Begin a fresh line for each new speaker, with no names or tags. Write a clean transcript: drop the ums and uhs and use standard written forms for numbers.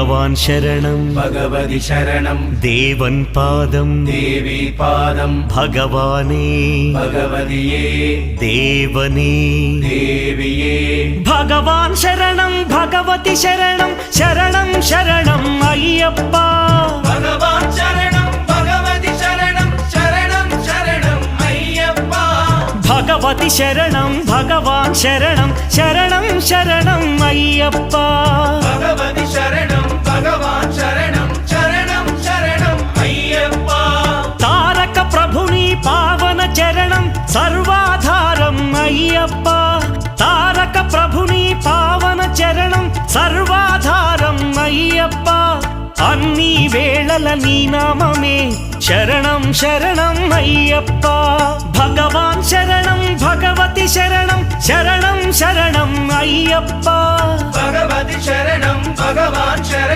ഭഗവാൻ ശരണം
ഭഗവതി ശരണം
ദേവൻ പാദം
ദേവി പാദം
ഭഗവാനേ
ഭഗവതിയേ
ദേവനേ
ദേവിയേ
ഭഗവാൻ ശരണം ഭഗവതി ശരണം ശരണം ശരണം അയ്യപ്പ
ഭഗവാൻ ശരണം ഭഗവതി ശരണം ശരണം ശരണം അയ്യപ്പ
ഭഗവതി ശരണം ഭഗവാൻ ശരണം ശരണം ശരണം അയ്യപ്പ
ഭഗവതി ശരണം ഭഗവാൻ ശരണം ശരണം ശരണം അയ്യപ്പ
താരക ప్రభుని పావన చరణం సర్వాధారం అయ్యప్ప తారక ప్రభుని పావన చరణం సర్వాధారం అయ్యప్ప అన్ని వేళల నీ నామమే శరణం శరణం అయ్యప్ప భగవాన్ శరణం భగవతి శరణం శరణం శరణం అయ్యప్ప
భగవతి శరణం భగవాన్ శరణం